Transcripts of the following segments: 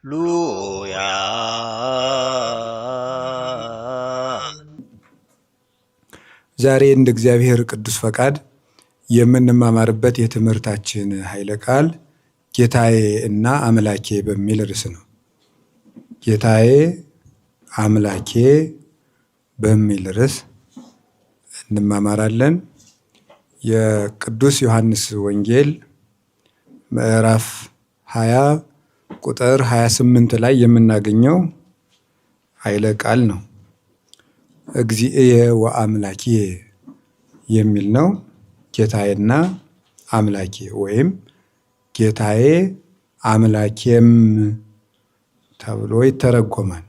ሃሌሉያ። ዛሬ እንደ እግዚአብሔር ቅዱስ ፈቃድ የምንማማርበት የትምህርታችን ኃይለ ቃል ጌታዬ እና አምላኬ በሚል ርዕስ ነው። ጌታዬ አምላኬ በሚል ርዕስ እንማማራለን። የቅዱስ ዮሐንስ ወንጌል ምዕራፍ 20 ቁጥር 28 ላይ የምናገኘው ኃይለ ቃል ነው። እግዚእየ ወአምላኪየ የሚል ነው። ጌታዬና አምላኬ ወይም ጌታዬ አምላኬም ተብሎ ይተረጎማል።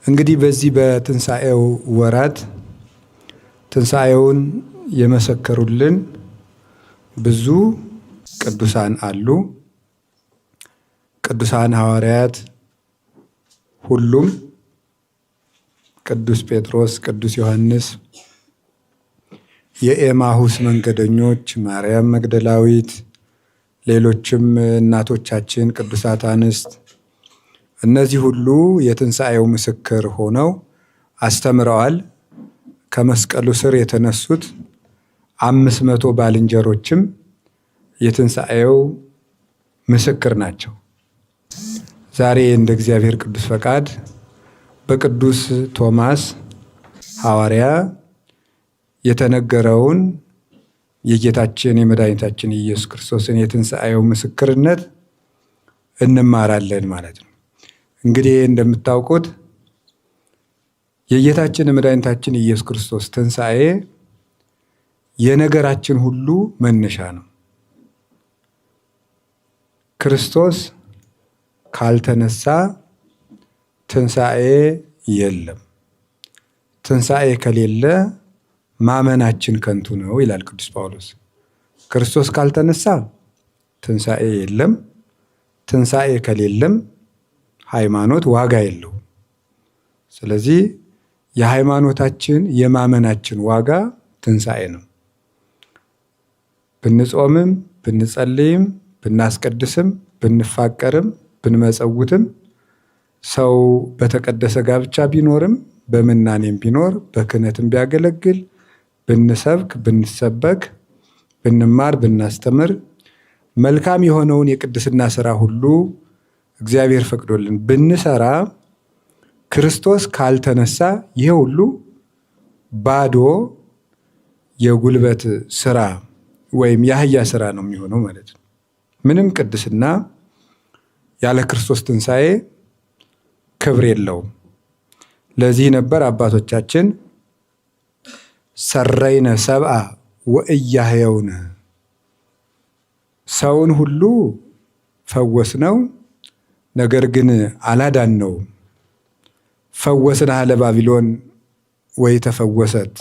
እንግዲህ በዚህ በትንሣኤው ወራት ትንሣኤውን የመሰከሩልን ብዙ ቅዱሳን አሉ። ቅዱሳን ሐዋርያት ሁሉም ቅዱስ ጴጥሮስ፣ ቅዱስ ዮሐንስ፣ የኤማሁስ መንገደኞች፣ ማርያም መግደላዊት፣ ሌሎችም እናቶቻችን ቅዱሳት አንስት፣ እነዚህ ሁሉ የትንሣኤው ምስክር ሆነው አስተምረዋል። ከመስቀሉ ስር የተነሱት 500 ባልንጀሮችም የትንሣኤው ምስክር ናቸው። ዛሬ እንደ እግዚአብሔር ቅዱስ ፈቃድ በቅዱስ ቶማስ ሐዋርያ የተነገረውን የጌታችን የመድኃኒታችን ኢየሱስ ክርስቶስን የትንሣኤው ምስክርነት እንማራለን ማለት ነው። እንግዲህ እንደምታውቁት የጌታችን የመድኃኒታችን ኢየሱስ ክርስቶስ ትንሣኤ የነገራችን ሁሉ መነሻ ነው። ክርስቶስ ካልተነሳ ትንሣኤ የለም። ትንሣኤ ከሌለ ማመናችን ከንቱ ነው ይላል ቅዱስ ጳውሎስ። ክርስቶስ ካልተነሳ ትንሣኤ የለም። ትንሣኤ ከሌለም ሃይማኖት ዋጋ የለውም። ስለዚህ የሃይማኖታችን የማመናችን ዋጋ ትንሣኤ ነው። ብንጾምም ብንጸልይም ብናስቀድስም ብንፋቀርም ብንመጸውትም ሰው በተቀደሰ ጋብቻ ቢኖርም በምናኔም ቢኖር በክህነትም ቢያገለግል ብንሰብክ ብንሰበክ ብንማር ብናስተምር መልካም የሆነውን የቅድስና ስራ ሁሉ እግዚአብሔር ፈቅዶልን ብንሰራ ክርስቶስ ካልተነሳ ይሄ ሁሉ ባዶ የጉልበት ስራ ወይም የአህያ ስራ ነው የሚሆነው ማለት ነው። ምንም ቅድስና ያለ ክርስቶስ ትንሣኤ ክብር የለውም። ለዚህ ነበር አባቶቻችን ሰረይነ ሰብአ ወእያህየውነ፣ ሰውን ሁሉ ፈወስነው ነገር ግን አላዳነውም። ፈወስንሃ ለባቢሎን ወይ ተፈወሰት፣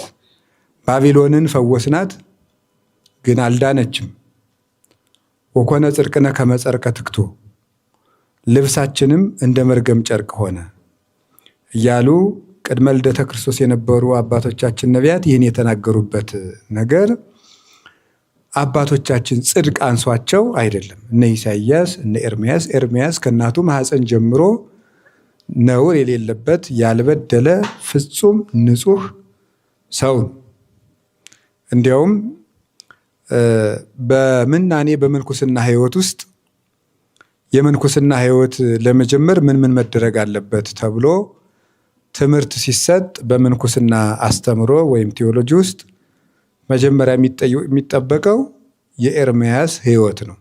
ባቢሎንን ፈወስናት ግን አልዳነችም። ወኮነ ጽድቅነ ከመ ጸርቀ ትክቶ፣ ልብሳችንም እንደ መርገም ጨርቅ ሆነ እያሉ ቅድመ ልደተ ክርስቶስ የነበሩ አባቶቻችን ነቢያት ይህን የተናገሩበት ነገር አባቶቻችን ጽድቅ አንሷቸው አይደለም። እነ ኢሳይያስ እነ ኤርምያስ ከእናቱ ማኅፀን ጀምሮ ነውር የሌለበት ያልበደለ ፍጹም ንጹሕ ሰውን እንዲያውም በምናኔ በምንኩስና ሕይወት ውስጥ የምንኩስና ሕይወት ለመጀመር ምን መደረግ አለበት ተብሎ ትምህርት ሲሰጥ በምንኩስና አስተምሮ ወይም ቴዎሎጂ ውስጥ መጀመሪያ የሚጠበቀው የኤርምያስ ሕይወት ነው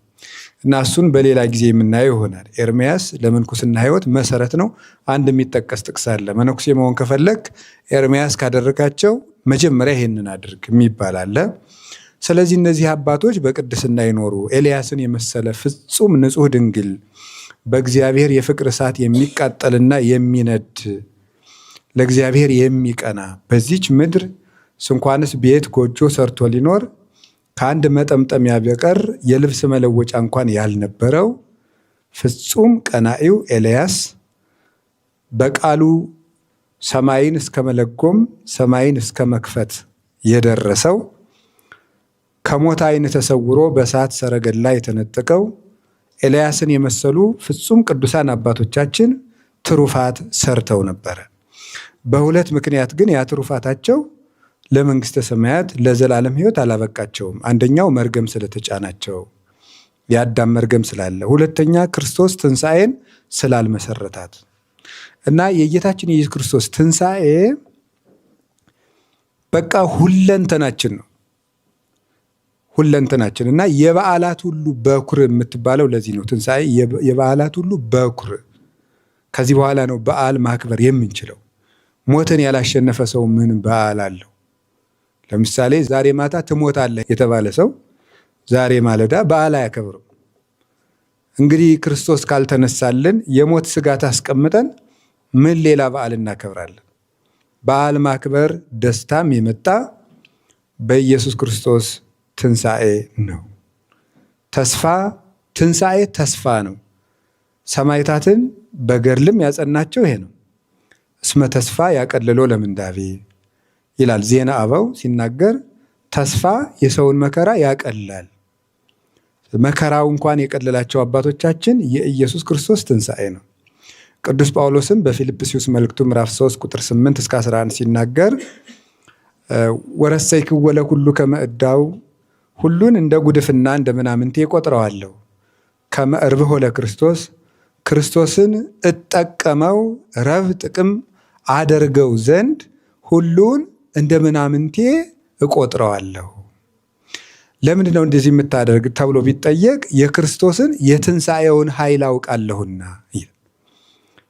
እና እሱን በሌላ ጊዜ የምናየው ይሆናል። ኤርምያስ ለምንኩስና ሕይወት መሰረት ነው። አንድ የሚጠቀስ ጥቅስ አለ። መነኩሴ መሆን ከፈለግ ኤርምያስ ካደረጋቸው መጀመሪያ ይሄንን አድርግ የሚባል አለ። ስለዚህ እነዚህ አባቶች በቅድስና ይኖሩ ኤልያስን የመሰለ ፍጹም ንጹሕ ድንግል በእግዚአብሔር የፍቅር እሳት የሚቃጠልና የሚነድ ለእግዚአብሔር የሚቀና በዚች ምድር ስንኳንስ ቤት ጎጆ ሰርቶ ሊኖር ከአንድ መጠምጠሚያ በቀር የልብስ መለወጫ እንኳን ያልነበረው ፍጹም ቀናኢው ኤልያስ በቃሉ ሰማይን እስከ መለጎም ሰማይን እስከ መክፈት የደረሰው ከሞት ዓይን ተሰውሮ በእሳት ሰረገላ የተነጠቀው ኤልያስን የመሰሉ ፍጹም ቅዱሳን አባቶቻችን ትሩፋት ሰርተው ነበረ። በሁለት ምክንያት ግን ያ ትሩፋታቸው ለመንግስተ ሰማያት ለዘላለም ሕይወት አላበቃቸውም። አንደኛው መርገም ስለተጫናቸው የአዳም መርገም ስላለ፣ ሁለተኛ ክርስቶስ ትንሣኤን ስላልመሰረታት እና የጌታችን የኢየሱስ ክርስቶስ ትንሣኤ በቃ ሁለንተናችን ነው። ሁለንተናችን እና የበዓላት ሁሉ በኩር የምትባለው ለዚህ ነው። ትንሣኤ የበዓላት ሁሉ በኩር። ከዚህ በኋላ ነው በዓል ማክበር የምንችለው። ሞትን ያላሸነፈ ሰው ምን በዓል አለው? ለምሳሌ ዛሬ ማታ ትሞታለህ የተባለ ሰው ዛሬ ማለዳ በዓል አያከብርም። እንግዲህ ክርስቶስ ካልተነሳልን የሞት ስጋት አስቀምጠን ምን ሌላ በዓል እናከብራለን? በዓል ማክበር ደስታም የመጣ በኢየሱስ ክርስቶስ ትንሣኤ ነው። ተስፋ ትንሣኤ ተስፋ ነው። ሰማዕታትን በገድልም ያጸናቸው ይሄ ነው። እስመ ተስፋ ያቀልሎ ለምንዳቤ ይላል ዜና አበው ሲናገር፣ ተስፋ የሰውን መከራ ያቀላል። መከራው እንኳን የቀለላቸው አባቶቻችን የኢየሱስ ክርስቶስ ትንሣኤ ነው። ቅዱስ ጳውሎስም በፊልጵስዩስ መልእክቱ ምዕራፍ 3 ቁጥር 8 እስከ 11 ሲናገር ወረሰይክዎ ለኩሉ ከመ ዕዳው ሁሉን እንደ ጉድፍና እንደ ምናምንቴ ቆጥረዋለሁ ከመ እርብሖ ለክርስቶስ ክርስቶስን እጠቀመው ረብ ጥቅም አደርገው ዘንድ ሁሉን እንደ ምናምንቴ እቆጥረዋለሁ። ለምንድን ነው እንደዚህ የምታደርግ ተብሎ ቢጠየቅ የክርስቶስን የትንሣኤውን ኃይል አውቃለሁና፣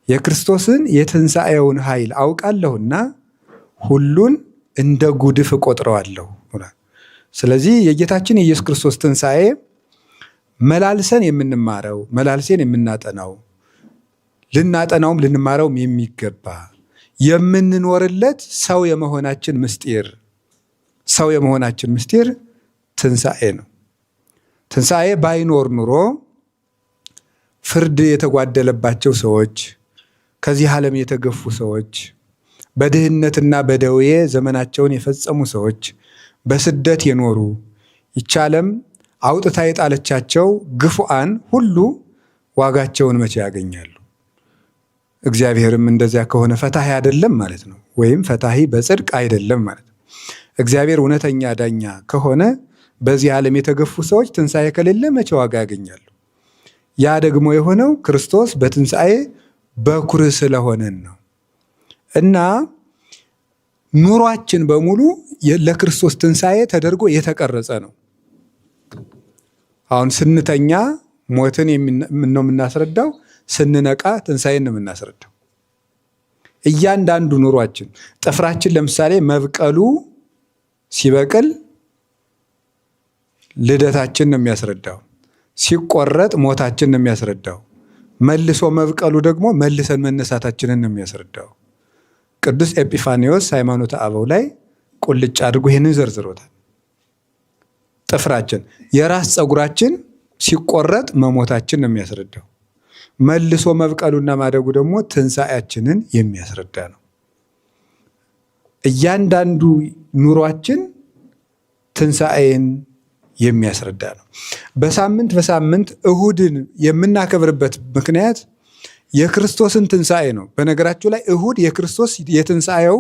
የክርስቶስን የትንሣኤውን ኃይል አውቃለሁና ሁሉን እንደ ጉድፍ እቆጥረዋለሁ። ስለዚህ የጌታችን የኢየሱስ ክርስቶስ ትንሣኤ መላልሰን የምንማረው መላልሰን የምናጠናው ልናጠናውም ልንማረውም የሚገባ የምንኖርለት ሰው የመሆናችን ምስጢር ትንሣኤ ነው። ትንሣኤ ባይኖር ኑሮ ፍርድ የተጓደለባቸው ሰዎች፣ ከዚህ ዓለም የተገፉ ሰዎች፣ በድህነትና በደዌ ዘመናቸውን የፈጸሙ ሰዎች፣ በስደት የኖሩ ይህች ዓለም አውጥታ የጣለቻቸው ግፉአን ሁሉ ዋጋቸውን መቼ ያገኛሉ? እግዚአብሔርም እንደዚያ ከሆነ ፈታሂ አይደለም ማለት ነው። ወይም ፈታሂ በጽድቅ አይደለም ማለት ነው። እግዚአብሔር እውነተኛ ዳኛ ከሆነ በዚህ ዓለም የተገፉ ሰዎች ትንሣኤ ከሌለ መቼ ዋጋ ያገኛሉ? ያ ደግሞ የሆነው ክርስቶስ በትንሣኤ በኩር ስለሆነን ነው። እና ኑሯችን በሙሉ ለክርስቶስ ትንሣኤ ተደርጎ የተቀረጸ ነው። አሁን ስንተኛ ሞትን ነው የምናስረዳው፣ ስንነቃ ትንሣኤን ነው የምናስረዳው። እያንዳንዱ ኑሯችን ጥፍራችን ለምሳሌ መብቀሉ ሲበቅል ልደታችን ነው የሚያስረዳው፣ ሲቆረጥ ሞታችን ነው የሚያስረዳው። መልሶ መብቀሉ ደግሞ መልሰን መነሳታችንን ነው የሚያስረዳው። ቅዱስ ኤጲፋኒዎስ ሃይማኖተ አበው ላይ ቁልጭ አድርጎ ይህንን ዘርዝሮታል። ጥፍራችን የራስ ፀጉራችን ሲቆረጥ መሞታችን ነው የሚያስረዳው። መልሶ መብቀሉና ማደጉ ደግሞ ትንሣኤያችንን የሚያስረዳ ነው። እያንዳንዱ ኑሯችን ትንሣኤን የሚያስረዳ ነው። በሳምንት እሁድን የምናከብርበት ምክንያት የክርስቶስን ትንሣኤ ነው። በነገራችሁ ላይ እሁድ የክርስቶስ የትንሣኤው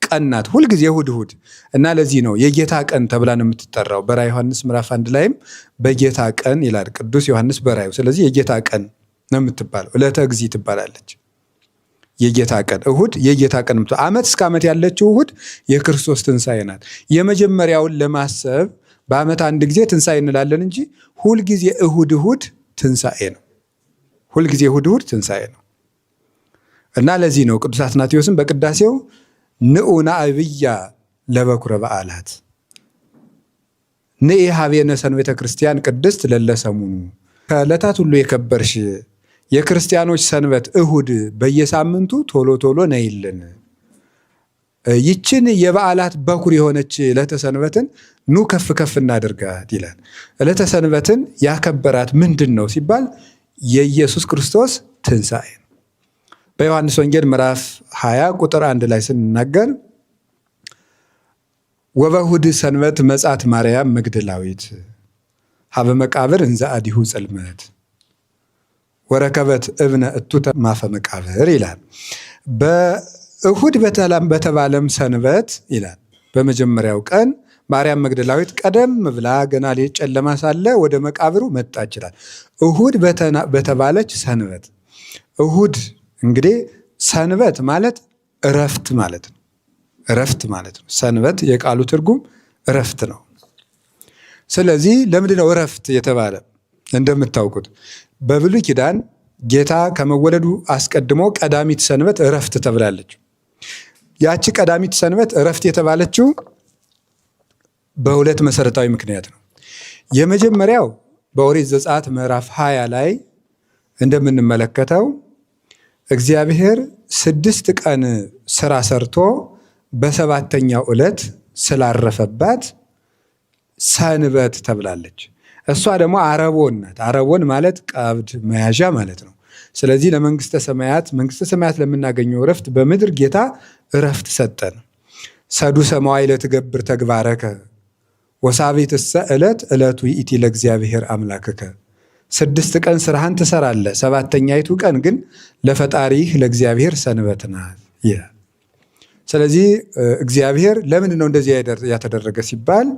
ቀን ናት። ሁልጊዜ እሁድ እና ለዚህ ነው የጌታ ቀን ተብላ ነው የምትጠራው። በራዕየ ዮሐንስ ምዕራፍ 1 ላይም በጌታ ቀን ይላል ቅዱስ ዮሐንስ በራዕዩ። ስለዚህ የጌታ ቀን ነው የምትባለው። ዕለተ እግዚእ ትባላለች። የጌታ ቀን እሁድ የጌታ ቀን ዓመት እስከ ዓመት ያለችው እሁድ የክርስቶስ ትንሣኤ ናት። የመጀመሪያውን ለማሰብ በዓመት አንድ ጊዜ ትንሣኤ እንላለን እንጂ ሁልጊዜ እሁድ ትንሣኤ ነው። ሁልጊዜ እሁድ ትንሣኤ ነው እና ለዚህ ነው ቅዱስ አትናቴዎስም በቅዳሴው ንዑ ነአብያ ለበኩረ በዓላት ንኢ ሀቤነ ሰንቤተ ክርስቲያን ቅድስት ለለሰሙኑ፣ ከዕለታት ሁሉ የከበርሽ የክርስቲያኖች ሰንበት እሁድ በየሳምንቱ ቶሎ ቶሎ ነይልን፣ ይችን የበዓላት በኩር የሆነች ዕለተ ሰንበትን ኑ ከፍ ከፍ እናድርጋት ይላል። ዕለተ ሰንበትን ያከበራት ምንድን ነው ሲባል የኢየሱስ ክርስቶስ ትንሣኤ ነው። በዮሐንስ ወንጌል ምዕራፍ 20 ቁጥር 1 ላይ ስንናገር ወበእሁድ ሰንበት መጻት ማርያም መግደላዊት ሀበ መቃብር እንዘ አዲሁ ጽልመት ወረከበት እብነ እቱተ ማፈ መቃብር ይላል። በእሁድ በተባለም ሰንበት ይላል በመጀመሪያው ቀን ማርያም መግደላዊት ቀደም ብላ ገና ጨለማ ሳለ ወደ መቃብሩ መጣች ይላል። እሁድ በተባለች ሰንበት። እሁድ እንግዲህ ሰንበት ማለት እረፍት ማለት ነው። እረፍት ማለት ነው። ሰንበት የቃሉ ትርጉም እረፍት ነው። ስለዚህ ለምንድነው እረፍት የተባለ? እንደምታውቁት በብሉይ ኪዳን ጌታ ከመወለዱ አስቀድሞ ቀዳሚት ሰንበት እረፍት ተብላለች። ያቺ ቀዳሚት ሰንበት እረፍት የተባለችው በሁለት መሰረታዊ ምክንያት ነው። የመጀመሪያው በኦሪት ዘጸአት ምዕራፍ 20 ላይ እንደምንመለከተው እግዚአብሔር 6 ቀን ስራ ሰርቶ በሰባተኛው ዕለት ስላረፈባት ሰንበት ተብላለች። እሷ ደግሞ አረቦን ናት። አረቦን ማለት ቀብድ መያዣ ማለት ነው። ስለዚህ ለመንግስተ ሰማያት ለምናገኘው እረፍት በምድር ጌታ እረፍት ሰጠን። ሰዱሰ መዋዕለ ትገብር ተግባረከ ወሳቤትሰ ዕለቱ ይእቲ ለእግዚአብሔር አምላክከ። 6 ቀን ስራህን ትሰራለህ፣ ሰባተኛይቱ ቀን ግን ለፈጣሪህ ለእግዚአብሔር ሰንበት ናት ይላል። ስለዚህ እግዚአብሔር ለምንድን ነው እንደዚህ ያተደረገ ሲባል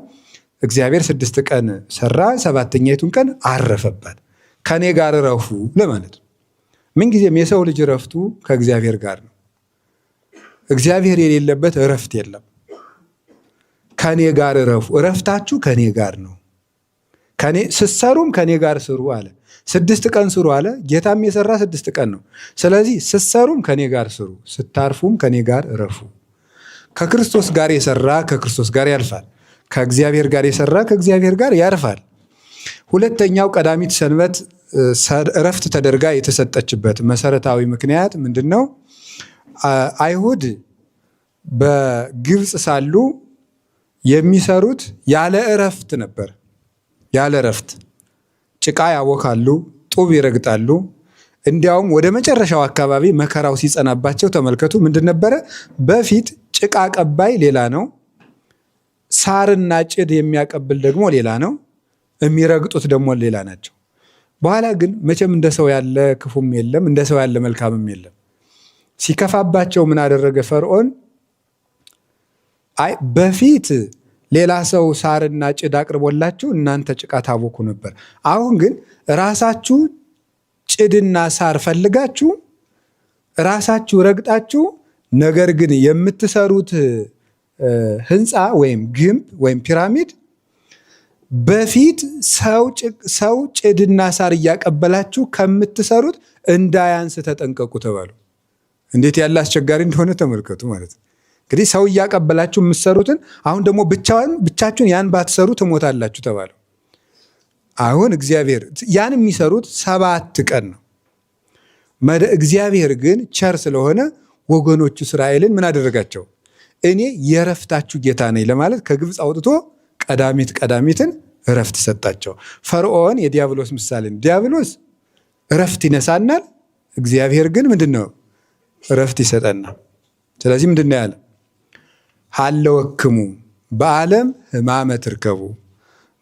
እግዚአብሔር 6 ቀን ሰራ፣ ሰባተኛይቱን ቀን አረፈባት። ከኔ ጋር እረፉ ለማለት ነው። ምንጊዜም የሰው ልጅ እረፍቱ ከእግዚአብሔር ጋር ነው። እግዚአብሔር የሌለበት እረፍት የለም። ከኔ ጋር እረፉ፣ እረፍታችሁ ከኔ ጋር ነው። ስትሰሩም ከኔ ጋር ስሩ አለ። 6 ቀን ስሩ አለ። ጌታም የሰራ 6 ቀን ነው። ስለዚህ ስትሰሩም ከኔ ጋር ስሩ፣ ስታርፉም ከኔ ጋር እረፉ። ከክርስቶስ ጋር የሰራ ከክርስቶስ ጋር ያልፋል። ከእግዚአብሔር ጋር የሰራ ከእግዚአብሔር ጋር ያርፋል። ሁለተኛው ቀዳሚት ሰንበት እረፍት ተደርጋ የተሰጠችበት መሰረታዊ ምክንያት ምንድን ነው? አይሁድ በግብፅ ሳሉ የሚሰሩት ያለ እረፍት ነበር። ያለ እረፍት ጭቃ ያቦካሉ፣ ጡብ ይረግጣሉ። እንዲያውም ወደ መጨረሻው አካባቢ መከራው ሲጸናባቸው ተመልከቱ። ምንድን ነበረ? በፊት ጭቃ ቀባይ ሌላ ነው፣ ሳርና ጭድ የሚያቀብል ደግሞ ሌላ ነው፣ የሚረግጡት ደግሞ ሌላ ናቸው። በኋላ ግን መቼም እንደ ሰው ያለ ክፉም የለም፣ እንደ ሰው ያለ መልካምም የለም። ሲከፋባቸው ምን አደረገ ፈርዖን? አይ በፊት ሌላ ሰው ሳርና ጭድ አቅርቦላችሁ እናንተ ጭቃ ታቦኩ ነበር። አሁን ግን ራሳችሁ ጭድና ሳር ፈልጋችሁ ራሳችሁ ረግጣችሁ፣ ነገር ግን የምትሰሩት ህንፃ ወይም ግንብ ወይም ፒራሚድ በፊት ሰው ጭድና ሳር እያቀበላችሁ ከምትሰሩት እንዳያንስ ተጠንቀቁ ተባሉ። እንዴት ያለ አስቸጋሪ እንደሆነ ተመልከቱ ማለት ነው። እንግዲህ ሰው እያቀበላችሁ የምትሰሩትን አሁን ደግሞ ብቻችሁን ያን ባትሰሩ ትሞታላችሁ ተባሉ። አሁን እግዚአብሔር ያን የሚሰሩት 7 ቀን ነው። እግዚአብሔር ግን ቸር ስለሆነ ወገኖቹ እስራኤልን ምን አደረጋቸው? እኔ የእረፍታችሁ ጌታ ነኝ ለማለት ከግብፅ አውጥቶ ቀዳሚትን እረፍት ሰጣቸው። ፈርዖን የዲያብሎስ ምሳሌ ነው። ዲያብሎስ እረፍት ይነሳናል፣ እግዚአብሔር ግን ምንድን ነው? እረፍት ይሰጠናል። ስለዚህ ምንድን ነው ያለ? ሀለወክሙ በዓለም ሕማመ ትርከቡ፣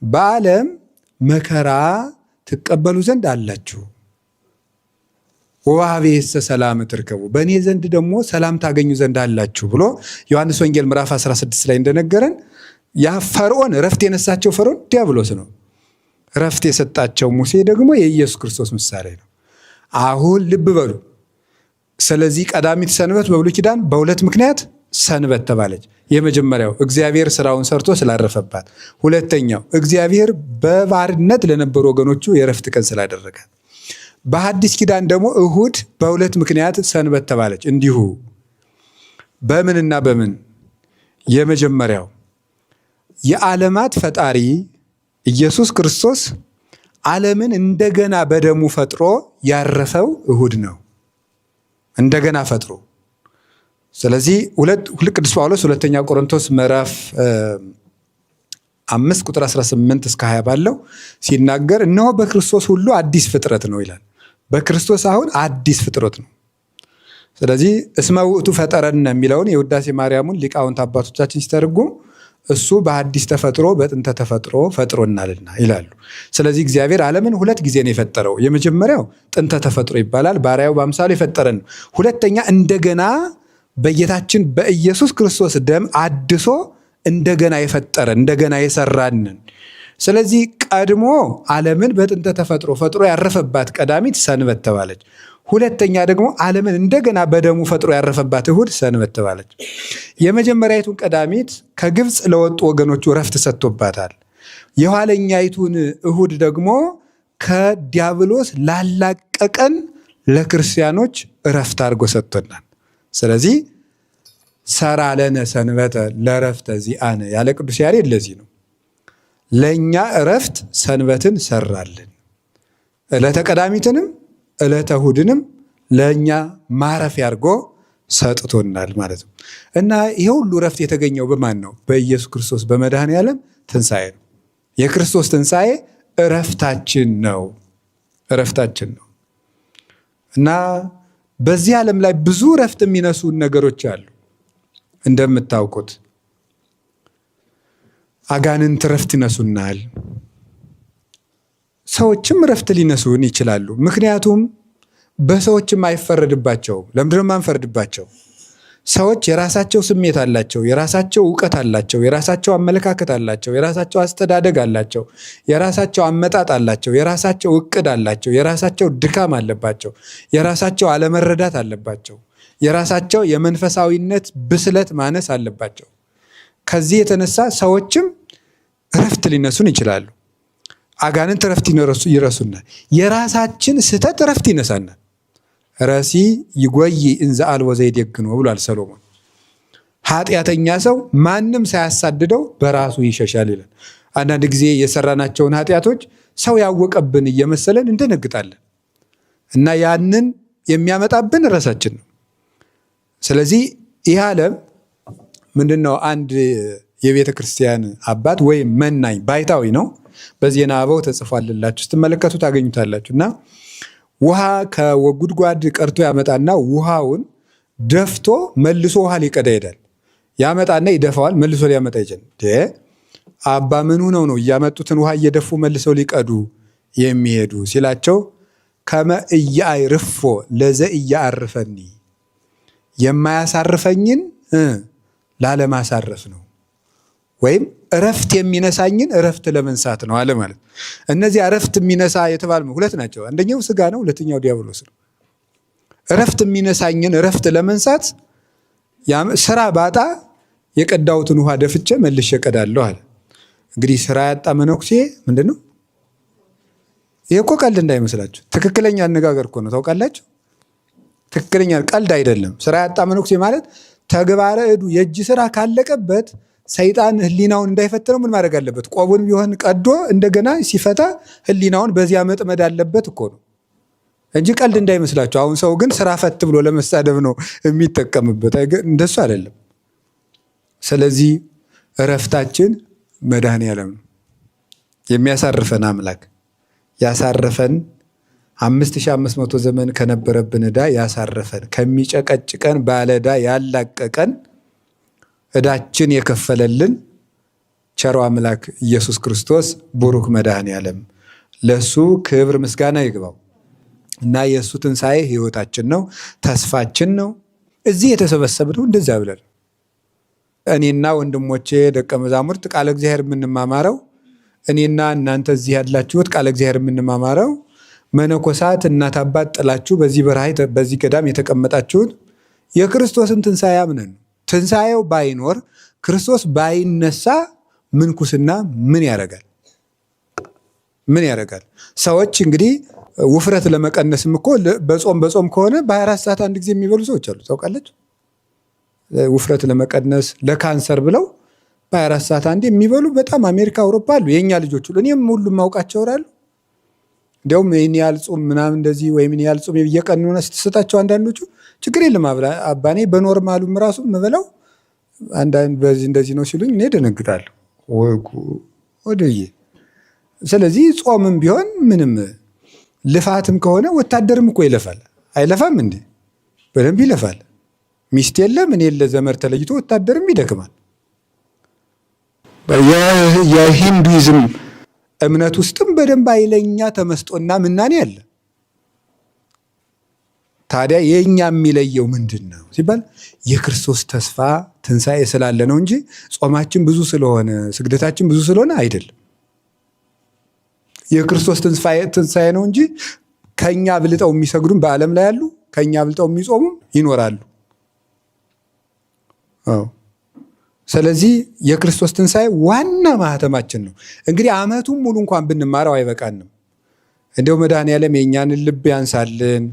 በዓለም መከራ ትቀበሉ ዘንድ አላችሁ። ወዋቤሰ ሰላም ትርከቡ፣ በእኔ ዘንድ ደግሞ ሰላም ታገኙ ዘንድ አላችሁ ብሎ ዮሐንስ ወንጌል ምዕራፍ 16 ላይ እንደነገረን ያ ፈርዖን እረፍት የነሳቸው ፈርዖን ዲያብሎስ ነው። እረፍት የሰጣቸው ሙሴ ደግሞ የኢየሱስ ክርስቶስ ምሳሌ ነው። አሁን ልብ በሉ። ስለዚህ ቀዳሚት ሰንበት በብሉይ ኪዳን በሁለት ምክንያት ሰንበት ተባለች። የመጀመሪያው እግዚአብሔር ስራውን ሰርቶ ስላረፈባት፣ ሁለተኛው እግዚአብሔር በባርነት ለነበሩ ወገኖቹ የእረፍት ቀን ስላደረገ። በሐዲስ ኪዳን ደግሞ እሁድ በሁለት ምክንያት ሰንበት ተባለች እንዲሁ። በምንና በምን? የመጀመሪያው የዓለማት ፈጣሪ ኢየሱስ ክርስቶስ ዓለምን እንደገና በደሙ ፈጥሮ ያረፈው እሁድ ነው። እንደገና ፈጥሮ። ስለዚህ ቅዱስ ጳውሎስ ሁለተኛ ቆሮንቶስ ምዕራፍ 5 ቁጥር 18 እስከ 20 ባለው ሲናገር እነሆ በክርስቶስ ሁሉ አዲስ ፍጥረት ነው ይላል። በክርስቶስ አሁን አዲስ ፍጥረት ነው። ስለዚህ እስመ ውእቱ ፈጠረነ የሚለውን የውዳሴ ማርያሙን ሊቃውንት አባቶቻችን ሲተረጉሙ እሱ በአዲስ ተፈጥሮ በጥንተ ተፈጥሮ ፈጥሮናልና ይላሉ። ስለዚህ እግዚአብሔር ዓለምን ሁለት ጊዜ ነው የፈጠረው። የመጀመሪያው ጥንተ ተፈጥሮ ይባላል፣ ባሪያው በአምሳሉ የፈጠረን ነው። ሁለተኛ እንደገና በጌታችን በኢየሱስ ክርስቶስ ደም አድሶ እንደገና የፈጠረን እንደገና የሰራንን። ስለዚህ ቀድሞ ዓለምን በጥንተ ተፈጥሮ ፈጥሮ ያረፈባት ቀዳሚት ሰንበት ተባለች። ሁለተኛ ደግሞ ዓለምን እንደገና በደሙ ፈጥሮ ያረፈባት እሁድ ሰንበት ተባለች። የመጀመሪያይቱን ቀዳሚት ከግብፅ ለወጡ ወገኖቹ እረፍት ሰጥቶባታል። የኋለኛይቱን እሁድ ደግሞ ከዲያብሎስ ላላቀቀን ለክርስቲያኖች እረፍት አድርጎ ሰጥቶናል። ስለዚህ ሰራ ለነ ሰንበተ ለእረፍተ ዚአነ ያለ ቅዱስ ያሬድ ለዚህ ነው። ለእኛ እረፍት ሰንበትን ሰራልን፣ ዕለተ ቀዳሚትንም ዕለተ እሁድንም ለእኛ ማረፊያ አድርጎ ሰጥቶናል ማለት ነው። እና ይሄ ሁሉ እረፍት የተገኘው በማን ነው? በኢየሱስ ክርስቶስ በመድኃኔዓለም ትንሣኤ ነው። የክርስቶስ ትንሣኤ እረፍታችን ነው፣ እረፍታችን ነው። እና በዚህ ዓለም ላይ ብዙ እረፍት የሚነሱ ነገሮች አሉ። እንደምታውቁት አጋንንት እረፍት ይነሱናል። ሰዎችም እረፍት ሊነሱን ይችላሉ። ምክንያቱም በሰዎችም አይፈረድባቸውም። ለምንድን ነው የማንፈርድባቸው? ሰዎች የራሳቸው ስሜት አላቸው፣ የራሳቸው እውቀት አላቸው፣ የራሳቸው አመለካከት አላቸው፣ የራሳቸው አስተዳደግ አላቸው፣ የራሳቸው አመጣጥ አላቸው፣ የራሳቸው እቅድ አላቸው፣ የራሳቸው ድካም አለባቸው፣ የራሳቸው አለመረዳት አለባቸው፣ የራሳቸው የመንፈሳዊነት ብስለት ማነስ አለባቸው። ከዚህ የተነሳ ሰዎችም እረፍት ሊነሱን ይችላሉ። አጋንንት እረፍት ይረሱናል። የራሳችን ስህተት እረፍት ይነሳናል። ረሲ ይጎይ እንዘ አልቦ ዘይዴግኖ ብሏል ሰሎሞን። ኃጢአተኛ ሰው ማንም ሳያሳድደው በራሱ ይሸሻል ይላል። አንዳንድ ጊዜ የሰራናቸውን ኃጢአቶች ሰው ያወቀብን እየመሰለን እንደነግጣለን እና ያንን የሚያመጣብን ራሳችን ነው። ስለዚህ ይህ ዓለም ምንድን ነው? አንድ የቤተ ክርስቲያን አባት ወይም መናኝ ባይታዊ ነው። በዜና አበው ተጽፏልላችሁ ስትመለከቱ ታገኙታላችሁ። እና ውሃ ከጉድጓድ ቀርቶ ያመጣና ውሃውን ደፍቶ መልሶ ውሃ ሊቀዳ ይሄዳል። ያመጣና ይደፋዋል፣ መልሶ ሊያመጣ ይችላል። አባ ምን ሆነው ነው እያመጡትን ውሃ እየደፉ መልሰው ሊቀዱ የሚሄዱ ሲላቸው ከመ ኢያዕርፎ ለዘ ኢያዕርፈኒ የማያሳርፈኝን ላለማሳረፍ ነው፣ ወይም እረፍት የሚነሳኝን እረፍት ለመንሳት ነው አለ ማለት። እነዚህ እረፍት የሚነሳ የተባሉ ሁለት ናቸው። አንደኛው ስጋ ነው፣ ሁለተኛው ዲያብሎስ ነው። እረፍት የሚነሳኝን እረፍት ለመንሳት ስራ ባጣ የቀዳሁትን ውሃ ደፍቼ መልሼ እቀዳለሁ አለ። እንግዲህ ስራ ያጣ መነኩሴ ምንድን ነው? ይሄ እኮ ቀልድ እንዳይመስላችሁ፣ ትክክለኛ አነጋገር እኮ ነው። ታውቃላችሁ፣ ትክክለኛ ቀልድ አይደለም። ስራ ያጣ መነኩሴ ማለት ተግባረ እዱ የእጅ ስራ ካለቀበት ሰይጣን ህሊናውን እንዳይፈትነው ምን ማድረግ አለበት? ቆቡን ቢሆን ቀዶ እንደገና ሲፈታ ህሊናውን በዚያ መጥመድ አለበት እኮ ነው እንጂ ቀልድ እንዳይመስላችሁ። አሁን ሰው ግን ስራ ፈት ብሎ ለመሳደብ ነው የሚጠቀምበት፣ እንደሱ አይደለም። ስለዚህ እረፍታችን መድኃኔዓለም ነው፣ የሚያሳርፈን አምላክ ያሳረፈን 5500 ዘመን ከነበረብን ዕዳ ያሳረፈን፣ ከሚጨቀጭቀን ባለ ዕዳ ያላቀቀን፣ ዕዳችን የከፈለልን ቸሮ አምላክ ኢየሱስ ክርስቶስ ቡሩክ መድኃኔዓለም ለሱ ክብር ምስጋና ይግባው እና የእሱ ትንሣኤ ህይወታችን ነው፣ ተስፋችን ነው። እዚህ የተሰበሰብነው እንደዚያ ብለን እኔና ወንድሞቼ ደቀ መዛሙርት ቃለ እግዚአብሔር የምንማማረው፣ እኔና እናንተ እዚህ ያላችሁት ቃለ እግዚአብሔር የምንማማረው፣ መነኮሳት እናት አባት ጥላችሁ በዚህ በረሃ በዚህ ገዳም የተቀመጣችሁት የክርስቶስን ትንሣኤ አምነን። ትንሣኤው ባይኖር ክርስቶስ ባይነሳ ምንኩስና ምን ያደርጋል? ምን ያደርጋል? ሰዎች እንግዲህ ውፍረት ለመቀነስም እኮ በጾም ከሆነ በ24 ሰዓት አንድ ጊዜ የሚበሉ ሰዎች አሉ። ታውቃለች? ውፍረት ለመቀነስ ለካንሰር ብለው በ24 ሰዓት አንድ የሚበሉ በጣም አሜሪካ፣ አውሮፓ አሉ። የእኛ ልጆች ሁሉ እኔም ሁሉ ማውቃቸው አሉ። እንዲያውም ይህን ያህል ጾም ምናምን እንደዚህ ወይም ይህን ያህል ጾም እየቀኑና ስትሰጣቸው አንዳንዶቹ ችግር የለም አባኔ በኖርማሉም ራሱ የምበላው አንዳንድ በዚህ እንደዚህ ነው ሲሉኝ እኔ ደነግጣለሁ ወደዬ። ስለዚህ ጾምም ቢሆን ምንም ልፋትም ከሆነ ወታደርም እኮ ይለፋል አይለፋም እንዴ? በደንብ ይለፋል። ሚስት የለ ምን የለ ዘመድ ተለይቶ ወታደርም ይደክማል። የሂንዱይዝም እምነት ውስጥም በደንብ ኃይለኛ ተመስጦና ምናኔ አለ። ታዲያ የኛ የሚለየው ምንድን ነው ሲባል የክርስቶስ ተስፋ ትንሣኤ ስላለ ነው እንጂ ጾማችን ብዙ ስለሆነ ስግደታችን ብዙ ስለሆነ አይደለም። የክርስቶስ ትንሣኤ ነው እንጂ ከኛ ብልጠው የሚሰግዱም በዓለም ላይ ያሉ ከኛ ብልጠው የሚጾሙም ይኖራሉ። ስለዚህ የክርስቶስ ትንሣኤ ዋና ማህተማችን ነው። እንግዲህ ዓመቱን ሙሉ እንኳን ብንማረው አይበቃንም። እንደው መድኃኔዓለም የእኛን ልብ ያንሳልን።